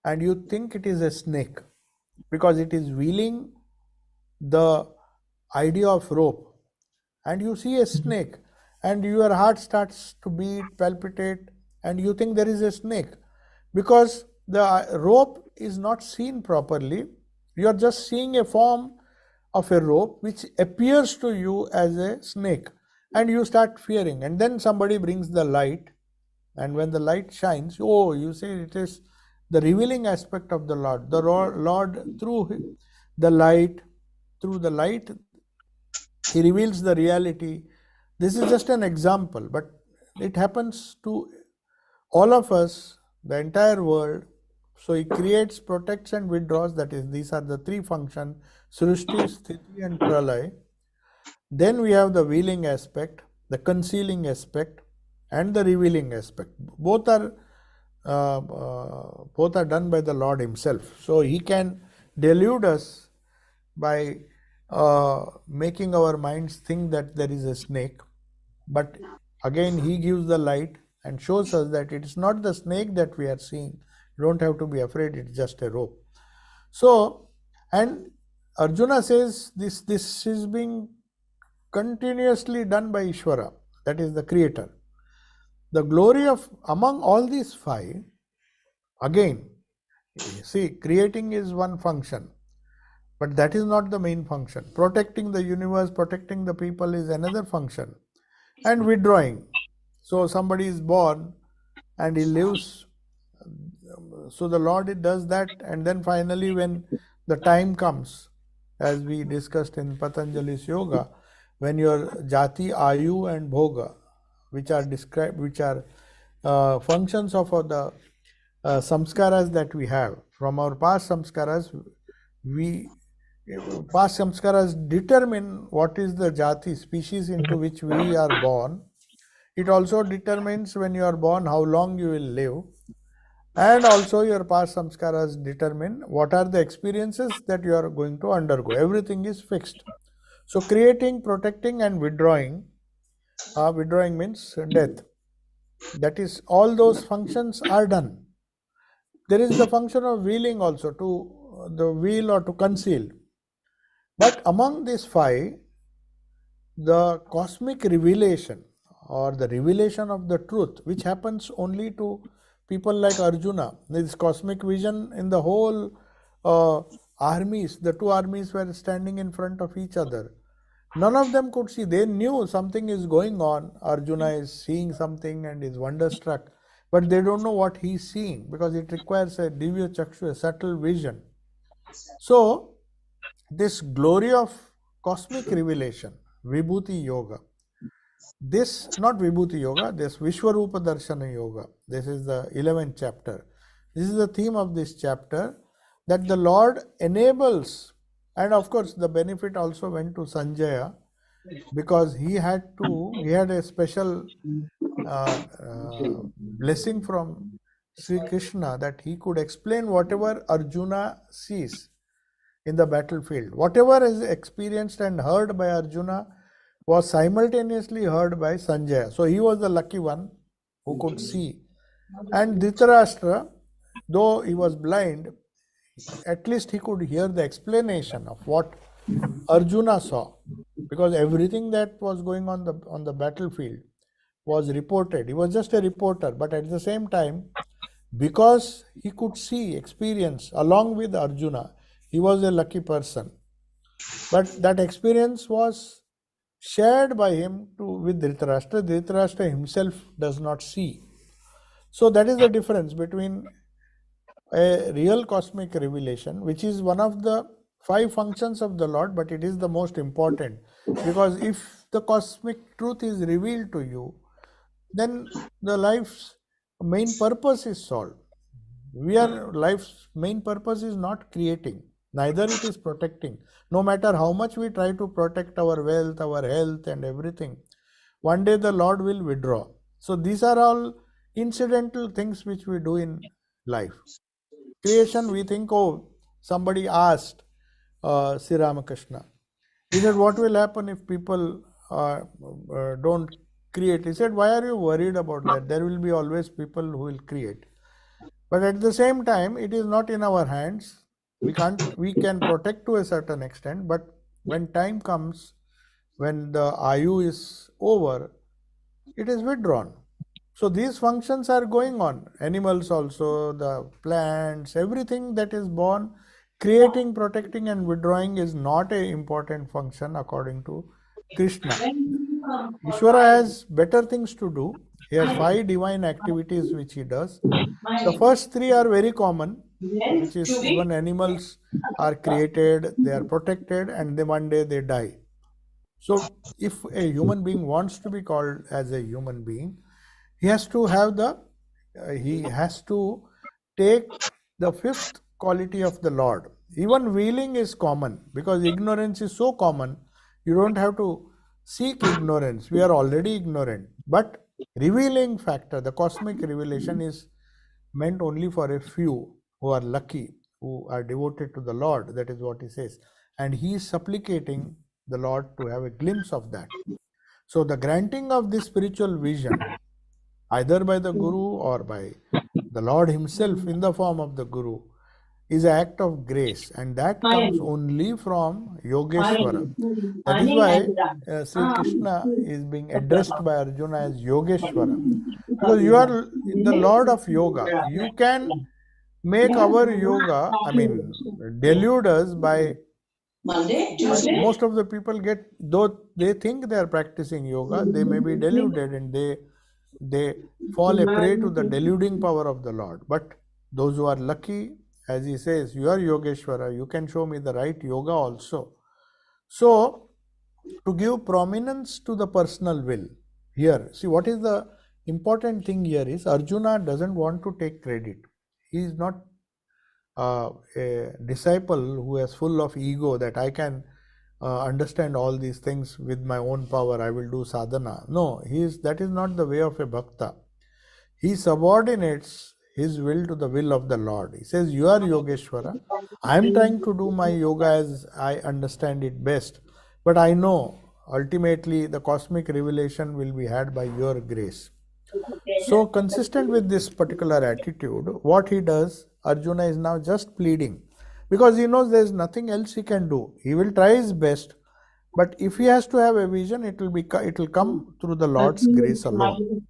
and you think it is a snake because it is wheeling the idea of rope, and you see a snake and your heart starts to beat, palpitate, and you think there is a snake because the rope is not seen properly. You are just seeing a form of a rope which appears to you as a snake, and you start fearing. And then somebody brings the light, and when the light shines, oh, you say it is the revealing aspect of the Lord. The Lord the light, through the light, he reveals the reality. This is just an example, but it happens to all of us, the entire world. So he creates, protects, and withdraws. That is, these are the 3 functions: Srishti, Sthiti, and Pralay. Then we have the wheeling aspect, the concealing aspect, and the revealing aspect. Both are done by the Lord himself. So he can delude us by making our minds think that there is a snake, but again he gives the light and shows us that it is not the snake that we are seeing. You don't have to be afraid, it's just a rope. So, and Arjuna says this is being continuously done by Ishvara, that is the creator. The glory of among all these 5, again, see, creating is one function, but that is not the main function. Protecting the universe, protecting the people is another function. And withdrawing. So somebody is born and he lives. So the Lord does that, and then finally when the time comes, as we discussed in Patanjali's yoga, when your jati, ayu, and bhoga, which are described, which are functions of the samskaras that we have from our past samskaras, past samskaras determine what is the jati, species into which we are born. It also determines when you are born how long you will live, and also your past samskaras determine what are the experiences that you are going to undergo. Everything is fixed. So creating, protecting, and withdrawing. Withdrawing means death. That is, all those functions are done. There is the function of wheeling also, to the wheel or to conceal. But among these 5, the cosmic revelation or the revelation of the truth, which happens only to people like Arjuna, this cosmic vision in the whole armies, the 2 armies were standing in front of each other. None of them could see. They knew something is going on. Arjuna is seeing something and is wonderstruck, but they don't know what he is seeing because it requires a divya chakshu, a subtle vision. So this glory of cosmic revelation, Vibhuti Yoga, this, not Vibhuti Yoga, this Vishwarupa Darshana Yoga, this is the 11th chapter. This is the theme of this chapter, that the Lord enables, and of course the benefit also went to Sanjaya because he had a special blessing from Sri Krishna that he could explain whatever Arjuna sees in the battlefield. Whatever is experienced and heard by Arjuna was simultaneously heard by Sanjaya. So he was the lucky one who could see. And Dhritarashtra, though he was blind, at least he could hear the explanation of what Arjuna saw, because everything that was going on the battlefield was reported. He was just a reporter, but at the same time, because he could see, experience along with Arjuna, he was a lucky person. But that experience was shared by him with Dhritarashtra. Dhritarashtra himself does not see. So that is the difference between a real cosmic revelation, which is one of the 5 functions of the Lord, but it is the most important, because if the cosmic truth is revealed to you, then the life's main purpose is solved. Life's main purpose is not creating, neither it is protecting. No matter how much we try to protect our wealth, our health, and everything, one day the Lord will withdraw. So these are all incidental things which we do in life. Creation, we think, oh, somebody asked Sri Ramakrishna. He said, what will happen if people don't create? He said, why are you worried about that? There will be always people who will create. But at the same time, it is not in our hands. We can protect to a certain extent, but when time comes, when the Ayu is over, it is withdrawn. So these functions are going on. Animals also, the plants, everything that is born, creating, protecting, and withdrawing is not an important function according to Krishna. Ishvara has better things to do. He has 5 divine activities which he does. The first 3 are very common, which is even animals are created, they are protected, and then one day they die. So if a human being wants to be called as a human being, he has to have he has to take the 5th quality of the Lord. Even wheeling is common, because ignorance is so common. You don't have to seek ignorance. We are already ignorant. But revealing factor, the cosmic revelation, is meant only for a few who are lucky, who are devoted to the Lord. That is what he says. And he is supplicating the Lord to have a glimpse of that. So the granting of this spiritual vision, either by the Guru or by the Lord himself in the form of the Guru, is an act of grace, and that comes only from Yogeshwara. That is why Sri Krishna is being addressed by Arjuna as Yogeshwara, because you are the Lord of Yoga. You can make our yoga, delude us by most of the people get, though they think they are practicing yoga, they may be deluded, and they fall a prey to the deluding power of the Lord. But those who are lucky, as he says, you are Yogeshwara, you can show me the right yoga also. So to give prominence to the personal will, here, see, what is the important thing here is Arjuna doesn't want to take credit. He is not a disciple who is full of ego that I can understand all these things with my own power, I will do sadhana. No, that is not the way of a bhakta. He subordinates his will to the will of the Lord. He says, you are Yogeshwara. I am trying to do my yoga as I understand it best. But I know ultimately the cosmic revelation will be had by your grace. So consistent with this particular attitude, what he does, Arjuna is now just pleading, because he knows there is nothing else he can do. He will try his best, but if he has to have a vision, it will come through the Lord's grace alone.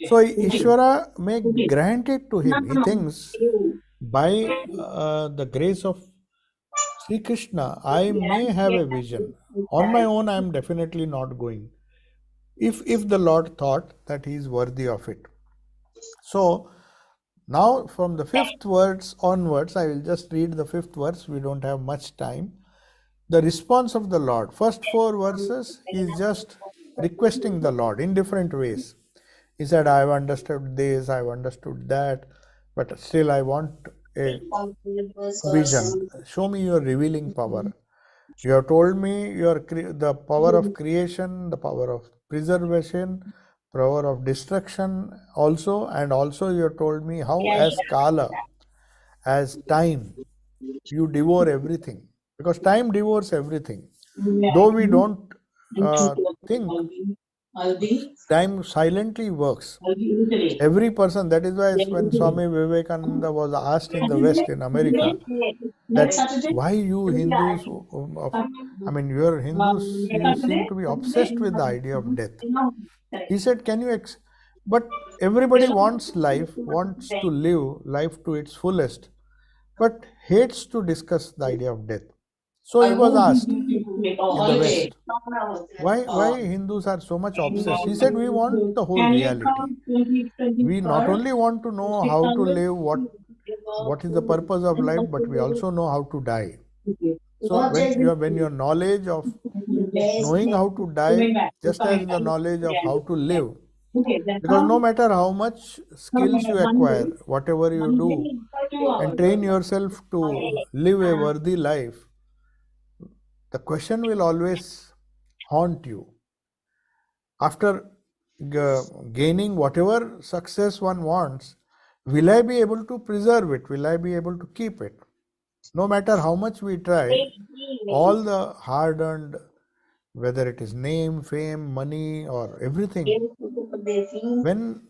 So Ishvara may grant it to him. He thinks, by the grace of Sri Krishna, I may have a vision. On my own, I am definitely not going. If the Lord thought that he is worthy of it. So now from the 5th verse onwards, I will just read the 5th verse. We don't have much time. The response of the Lord. First 4 verses, he is just requesting the Lord in different ways. He said, I have understood this, I have understood that, but still I want a vision. Show me your revealing power. You have told me the power of creation, the power of preservation, power of destruction also, and also you have told me how as Kala, as time, you devour everything, because time devours everything. Though we don't think, time silently works. Every person, that is why when Swami Vivekananda was asked in the West, in America, that why you Hindus, your Hindus, you seem to be obsessed with the idea of death. He said, can you, but everybody wants life, wants to live life to its fullest, but hates to discuss the idea of death. So he was asked in the West, why Hindus are so much obsessed? He said, we want the whole reality. We not only want to know how to live, what is the purpose of life, but we also know how to die. So when your knowledge of knowing how to die, just as the knowledge of how to live, because no matter how much skills you acquire, whatever you do, and train yourself to live a worthy life, the question will always haunt you. After gaining whatever success one wants, will I be able to preserve it? Will I be able to keep it? No matter how much we try, all the hard earned, whether it is name, fame, money, or everything, when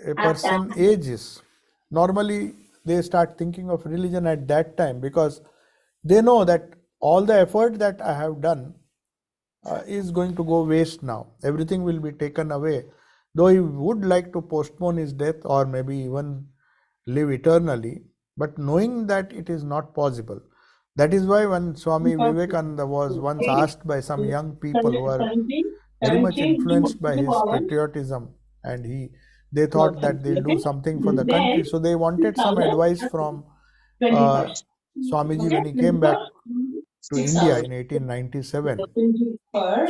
a person ages, normally they start thinking of religion at that time, because they know that all the effort that I have done is going to go waste now. Everything will be taken away. Though he would like to postpone his death or maybe even live eternally, but knowing that it is not possible. That is why when Swami Vivekananda was once asked by some young people who are very much influenced by his patriotism, and they thought that they'll do something for the country, so they wanted some advice from Swamiji when he came back to India in 1897.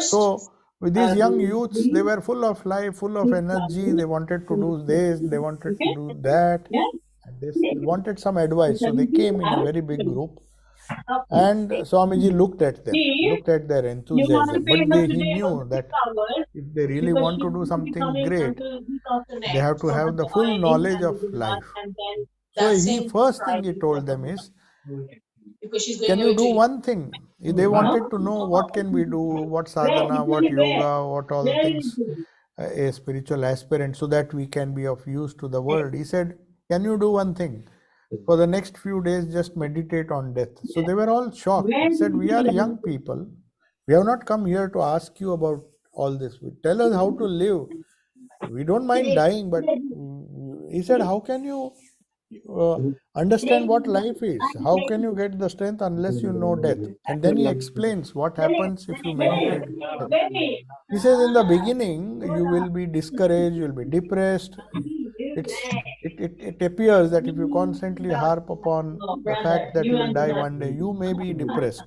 So with these young youths, they were full of life, full of energy. They wanted to do this, they wanted to do that, and they wanted some advice. So they came in a very big group, and Swamiji looked at them, looked at their enthusiasm. But he knew that if they really want to do something great, they have to have the full knowledge of life. So he first thing he told them is, can you do one thing? They wanted to know what can we do, what sadhana, what yoga, what all things a spiritual aspirant, so that we can be of use to the world. He said, can you do one thing? For the next few days, just meditate on death. So they were all shocked. He said, we are young people. We have not come here to ask you about all this. Tell us how to live. We don't mind dying, but he said, how can you understand what life is? How can you get the strength unless you know death? And then he explains what happens if you meditate death. He says, in the beginning, you will be discouraged, you will be depressed. It appears that if you constantly harp upon the fact that you will die one day, you may be depressed.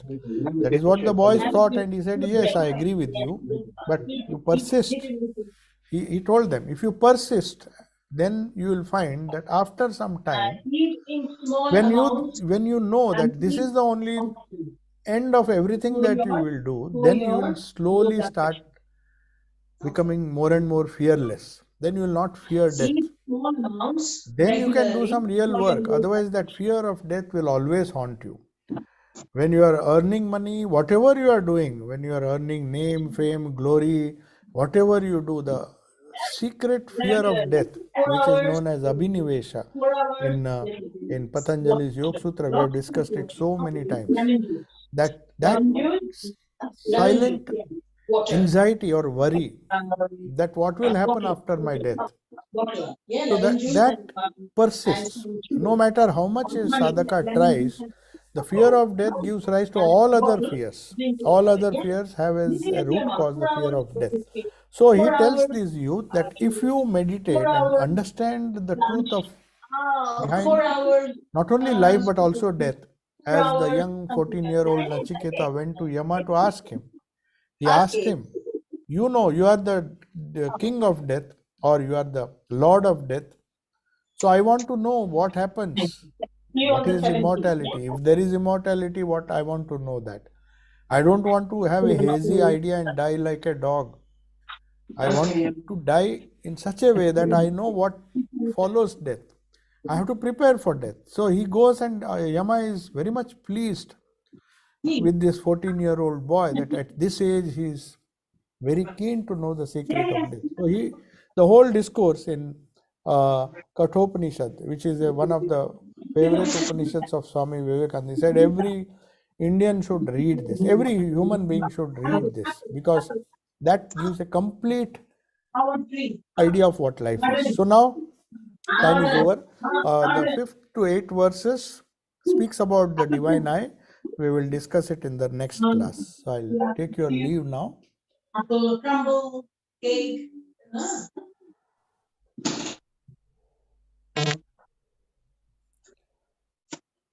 That is what the boys thought, and he said, yes, I agree with you, but you persist. He told them, if you persist, then you will find that after some time, when you know that this is the only end of everything that you will do, then you will slowly start becoming more and more fearless. Then you will not fear death. Then you can do some real work. Otherwise, that fear of death will always haunt you. When you are earning money, whatever you are doing, when you are earning name, fame, glory, whatever you do, the secret fear of death, which is known as abhinivesha in Patanjali's Yoga Sutra, we have discussed it so many times. That silent anxiety or worry that what will happen after my death. So that persists. No matter how much a sadhaka tries, the fear of death gives rise to all other fears. All other fears have as a root cause the fear of death. So he tells these youth that if you meditate and understand the truth of behind not only life but also death, as the young 14-year-old Nachiketa went to Yama to ask him, he asked him, you know, you are the king of death, or you are the lord of death. So I want to know what happens. What is immortality? If there is immortality, what I want to know that. I don't want to have a hazy idea and die like a dog. I want to die in such a way that I know what follows death. I have to prepare for death. So he goes, and Yama is very much pleased with this 14-year-old boy, that at this age he is very keen to know the secret of death. So the whole discourse in Kathopanishad, which is one of the favorite Upanishads of Swami Vivekananda, he said every Indian should read this. Every human being should read this, because that gives a complete idea of what life is. So now time is over. The 5th to 8th verses speaks about the divine eye. We will discuss it in the next class. So I'll take your leave now.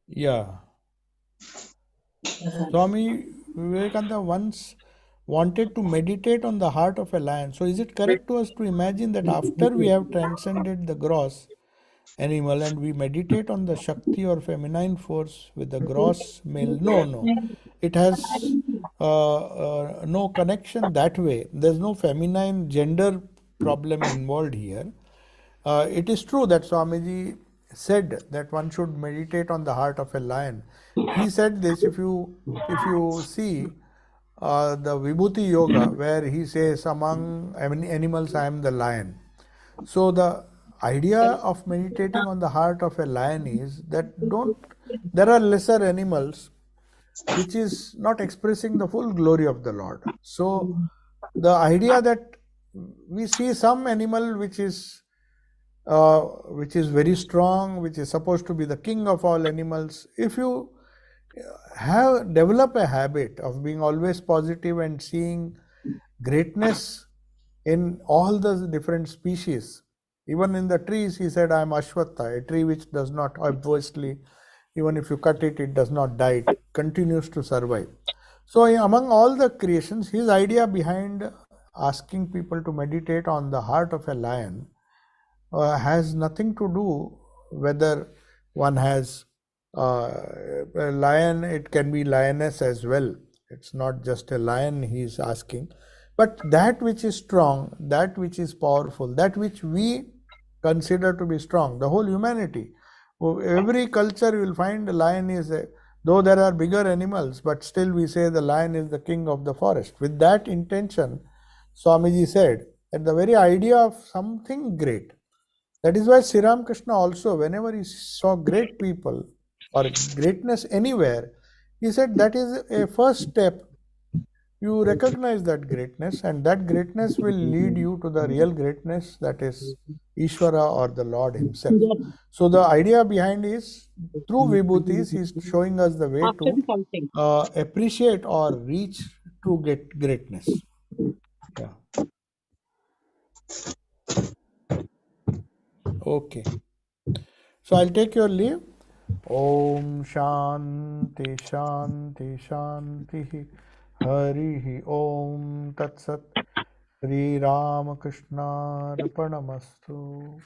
Yeah. Swami Vivekananda once wanted to meditate on the heart of a lion. So, is it correct to us to imagine that after we have transcended the gross animal and we meditate on the Shakti or feminine force with the gross male? No, no. It has no connection that way. There's no feminine gender problem involved here. It is true that Swamiji said that one should meditate on the heart of a lion. He said this, if you see the Vibhuti Yoga, where he says, among animals I am the lion. So the idea of meditating on the heart of a lion is that there are lesser animals which is not expressing the full glory of the Lord. So the idea that we see some animal which is very strong, which is supposed to be the king of all animals. If you have develop a habit of being always positive and seeing greatness in all the different species, even in the trees, he said, I am Ashwatha, a tree which does not, obviously, even if you cut it, it does not die, it continues to survive. So, among all the creations, his idea behind asking people to meditate on the heart of a lion has nothing to do whether one has a lion. It can be lioness as well. It's not just a lion he is asking, but that which is strong, that which is powerful, that which we consider to be strong, the whole humanity. Every culture you will find a lion is a, though there are bigger animals, but still we say the lion is the king of the forest. With that intention, Swamiji said that the very idea of something great, that is why Sri Ramakrishna also, whenever he saw great people or greatness anywhere, he said that is a first step. You recognize that greatness, and that greatness will lead you to the real greatness, that is Ishvara or the Lord Himself. So the idea behind is through Vibhutis, He's showing us the way to appreciate or reach true greatness. Yeah. Okay. So I'll take your leave. Om Shanti Shanti Shanti Hari Om Tat Sat Sri Ramakrishna Arpanamastu.